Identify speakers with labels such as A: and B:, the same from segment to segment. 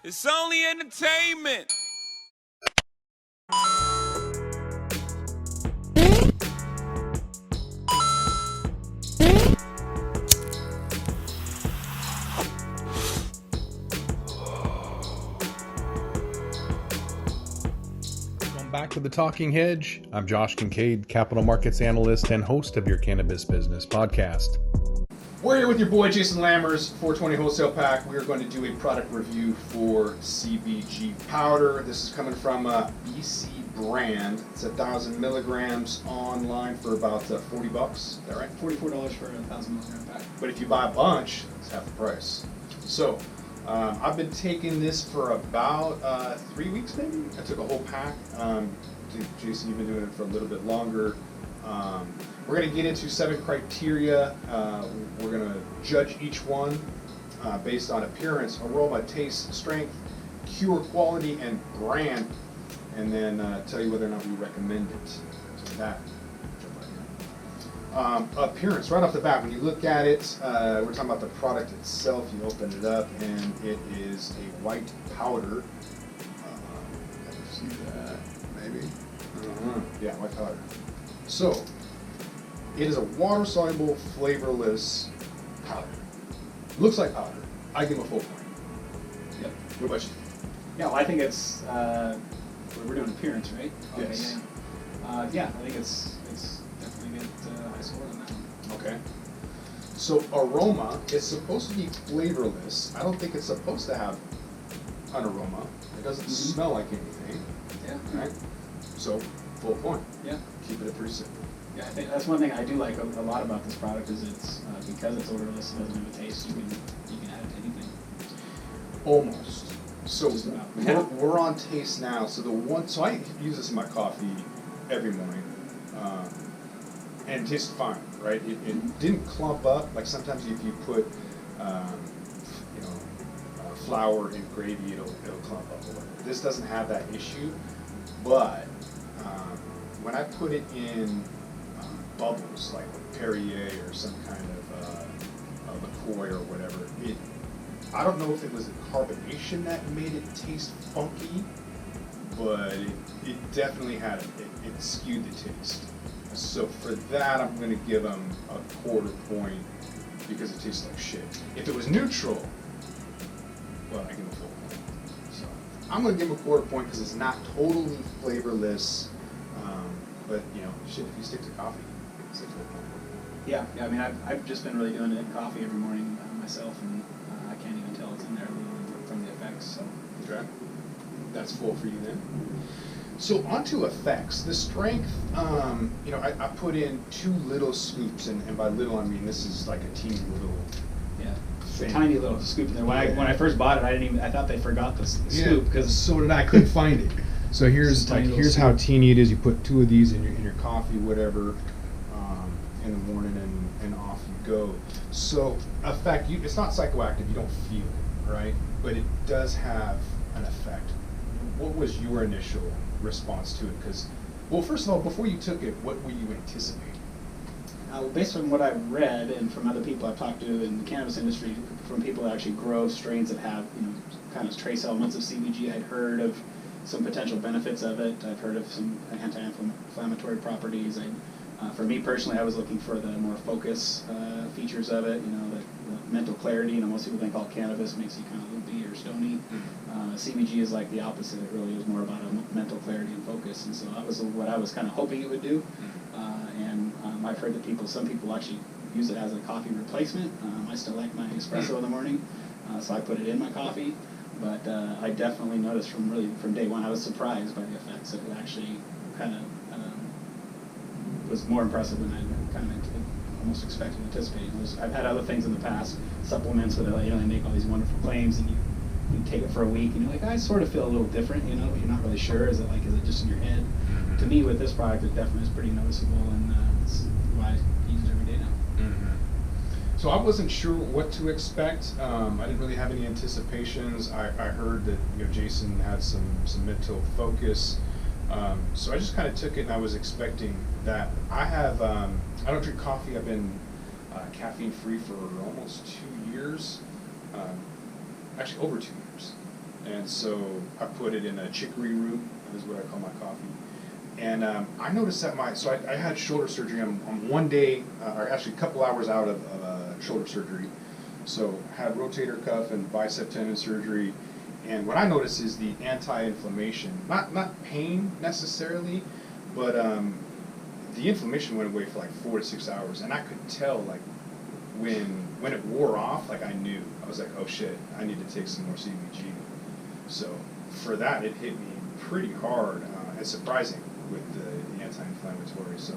A: It's only entertainment.
B: Welcome back to the Talking Hedge. I'm Josh Kincaid, capital markets analyst and host of your Cannabis Business Podcast.
C: We're here with your boy Jason Lammers, 420 Wholesale Pack. We are going to do a product review for CBG powder. This is coming from a BC brand. It's 1,000 milligrams online for about $40. Is that right?
D: $44 for a 1,000 milligram pack.
C: But if you buy a bunch, it's half the price. So I've been taking this for about 3 weeks maybe. I took a whole pack. Jason, you've been doing it for a little bit longer. We're going to get into 7 criteria. We're going to judge each one based on appearance, aroma, taste, strength, cure, quality, and brand, and then tell you whether or not we recommend it. So that. Appearance, right off the bat, when you look at it, we're talking about the product itself. You open it up, and it is a white powder. See that, maybe? Yeah, white powder. So, it is a water-soluble, flavorless powder. Looks like powder. I give it a full point.
D: Yep.
C: What about you?
D: Yeah, well, I think it's, we're doing appearance, right? Okay,
C: Yes.
D: Yeah, I think it's definitely get a high score on that one.
C: Okay. So aroma is supposed to be flavorless. I don't think it's supposed to have an aroma. It doesn't smell like anything.
D: Yeah.
C: Right? So full point.
D: Yeah.
C: Keep it pretty simple.
D: Yeah, I think that's one thing I do like a lot about this product is it's, because it's odorless, it doesn't have a taste, you can add it to anything.
C: Almost. So
D: Just about.
C: we're on taste now. So I use this in my coffee every morning, and it tastes fine, right? It didn't clump up like sometimes if you put, flour in gravy, it'll clump up a little. This doesn't have that issue, but when I put it in bubbles like Perrier or some kind of liqueur or whatever, I don't know if it was the carbonation that made it taste funky, but it definitely had it skewed the taste. So for that, I'm going to give them a quarter point because it tastes like shit. If it was neutral, well, I give them a full point. So I'm going to give them a quarter point because it's not totally flavorless, but shit, if you stick to coffee, it's a full point.
D: Yeah, I mean, I've just been really doing it in coffee every morning myself, and I can't even tell it's in there from the effects, so.
C: Okay. That's full for you then. So onto effects. The strength, I put in 2 little scoops, and by little I mean this is like a teeny little.
D: Yeah, it's a
C: thing.
D: tiny little scoop in there. When I first bought it, I thought they forgot the scoop because
C: so did I. Couldn't find it. So here's
D: Tiny little
C: here's
D: scoop.
C: how teeny it is. You put 2 of these in your coffee, whatever, in the morning, and off you go. So effect, it's not psychoactive. You don't feel it, right? But it does have an effect. What was your initial response to it? Because, well, first of all, before you took it, what were you anticipating?
D: based on what I've read and from other people I've talked to in the cannabis industry, from people that actually grow strains that have kind of trace elements of CBG, I'd heard of some potential benefits of it. I've heard of some anti-inflammatory properties. For me personally, I was looking for the more focus features of it. The mental clarity. Most people think all cannabis makes you kind of loopy or stony. CBG is like the opposite. It really is more about a mental clarity and focus. And so that was what I was kind of hoping it would do. I've heard that some people actually use it as a coffee replacement. I still like my espresso in the morning, so I put it in my coffee. But I definitely noticed from day one, I was surprised by the effects. It actually kind of was more impressive than I kind of almost expected, anticipating. I've had other things in the past, supplements where they make all these wonderful claims, and you take it for a week, and you're like, I sort of feel a little different, but you're not really sure. Is it just in your head? To me, with this product, it definitely is pretty noticeable, and it's why I use it every day now.
C: So I wasn't sure what to expect. I didn't really have any anticipations. I heard that Jason had some mental focus. So I just kind of took it, and I was expecting that. I don't drink coffee. I've been caffeine free for almost 2 years, actually over 2 years. And so I put it in a chicory root, is what I call my coffee. And I noticed that I had shoulder surgery on one day, or actually a couple hours out of shoulder surgery. So had rotator cuff and bicep tendon surgery. And what I noticed is the anti-inflammation, not pain necessarily, but the inflammation went away for like 4 to 6 hours. And I could tell like when it wore off, like I knew. I was like, oh shit, I need to take some more CBG. So for that, it hit me pretty hard and surprising with the anti-inflammatory. So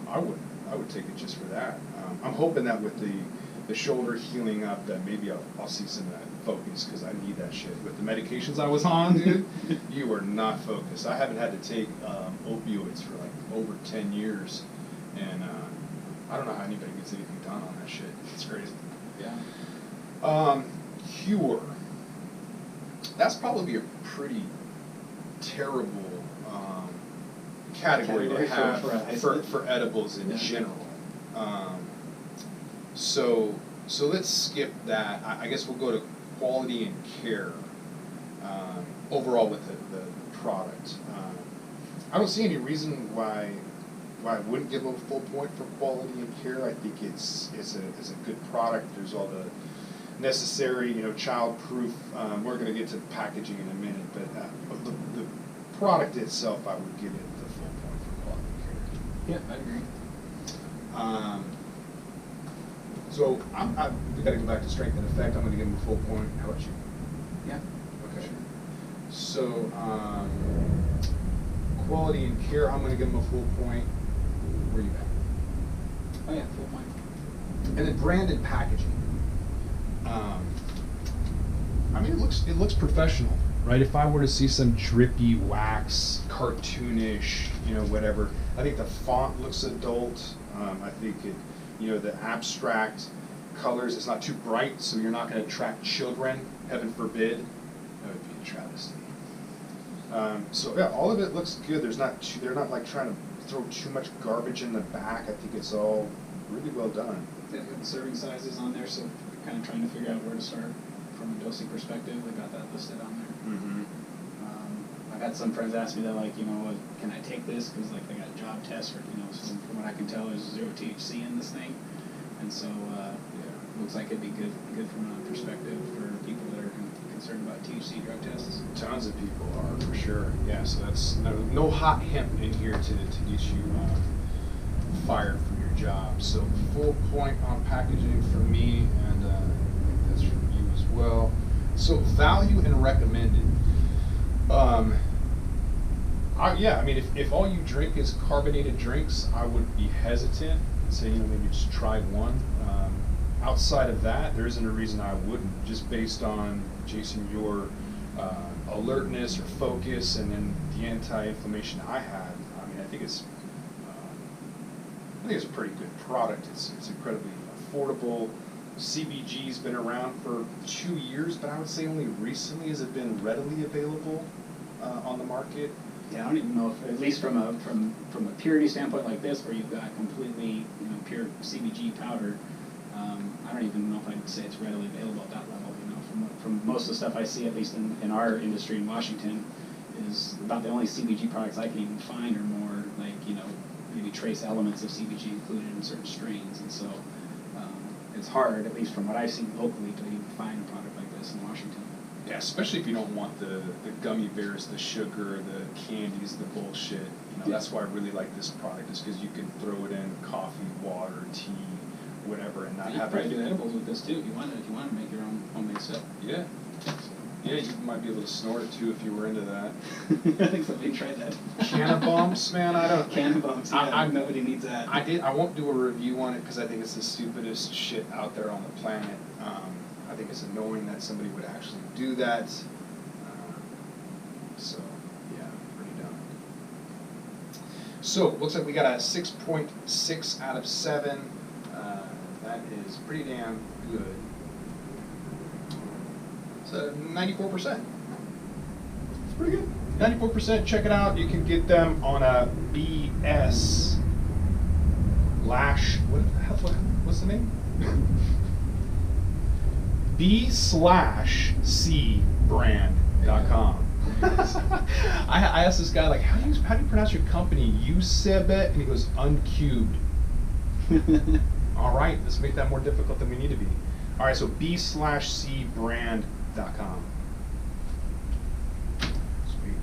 C: I would take it just for that. I'm hoping that with the shoulder healing up, that maybe I'll see some of that focus, because I need that shit. With the medications I was on, dude, you were not focused. I haven't had to take opioids for like over 10 years, and I don't know how anybody gets anything done on that shit. It's crazy.
D: Yeah.
C: Cure. That's probably a pretty terrible category to have for edibles in general. So let's skip that. I guess we'll go to quality and care overall with the product. I don't see any reason why I wouldn't give them a full point for quality and care. I think it's a good product. There's all the necessary, child-proof. We're going to get to packaging in a minute, but the product itself, I would give it the full point for quality and care.
D: Yeah, I agree.
C: So we got to go back to strength and effect. I'm going to give them a full point. How about you?
D: Yeah.
C: Okay. So quality and care, I'm going to give them a full point. Where are you at?
D: Oh yeah, full point.
C: And then brand and packaging. I mean, it looks professional, right? If I were to see some drippy wax, cartoonish, whatever, I think the font looks adult. I think the abstract colors, it's not too bright, so you're not going to attract children, heaven forbid. That would be a travesty. So yeah, all of it looks good. They're not like trying to throw too much garbage in the back. I think it's all really well done.
D: They've got the serving sizes on there, so we're kind of trying to figure out where to start from a dosing perspective. They've got that listed on there.
C: Mm-hmm.
D: I've had some friends ask me that, like, can I take this? Because, like, they got job tests, or, so from what I can tell, there's 0 THC in this thing. And so, it looks like it'd be good from a perspective for people that are concerned about THC drug tests.
C: Tons of people are, for sure. Yeah, so that's no hot hemp in here to get you fired from your job. So full point on packaging for me, and I think that's for you as well. So value and recommended. If all you drink is carbonated drinks, I would be hesitant and say, maybe just try one. Outside of that, there isn't a reason I wouldn't, just based on, Jason, your alertness or focus, and then the anti-inflammation I had. I think it's a pretty good product. It's incredibly affordable. CBG's been around for 2 years, but I would say only recently has it been readily available on the market.
D: Yeah, I don't even know if, at least from a purity standpoint like this, where you've got completely pure CBG powder, I don't even know if I would say it's readily available at that level. From most of the stuff I see, at least in our industry in Washington, is about the only CBG products I can even find are more like maybe trace elements of CBG included in certain strains, and so it's hard, at least from what I've seen locally, to even find a product like this in Washington.
C: Yeah, especially if you don't want the gummy bears, the sugar, the candies, the bullshit. That's why I really like this product, is because you can throw it in coffee, water, tea, whatever, and not
D: You
C: have
D: could probably
C: it.
D: do edibles with this too if you want to make your own homemade stuff.
C: Yeah. Yeah, you might be able to snort it too if you were into that.
D: I think somebody tried that.
C: Cannabumps, man, I don't.
D: Cannabumps, yeah, nobody needs that.
C: I won't do a review on it because I think it's the stupidest shit out there on the planet. I think it's annoying that somebody would actually do that. So, yeah, pretty dumb. So, looks like we got a 6.6 out of 7. That is pretty damn good. So 94%. It's pretty good. 94%. Check it out. You can get them on a BS Lash. What's the name? B/C brand
E: I asked this guy, like, how do you pronounce your company? USEBET, and he goes, uncubed. All right, let's make that more difficult than we need to be. All right, so b/cbrand.com. Sweet.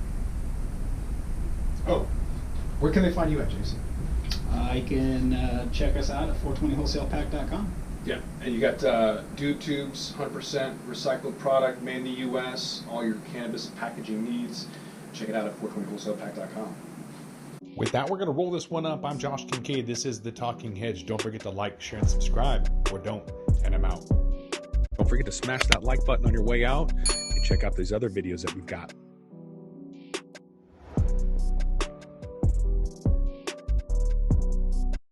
E: Oh, where can they find you at, Jason?
D: You can check us out at 420wholesalepack.com.
E: Yeah, and you got Dude Tubes, 100% recycled product, made in the U.S., all your cannabis packaging needs. Check it out at 420wholesalepack.com.
B: With that, we're going to roll this one up. I'm Josh Kincaid. This is The Talking Hedge. Don't forget to like, share, and subscribe, or don't, and I'm out. Don't forget to smash that like button on your way out and check out these other videos that we've got.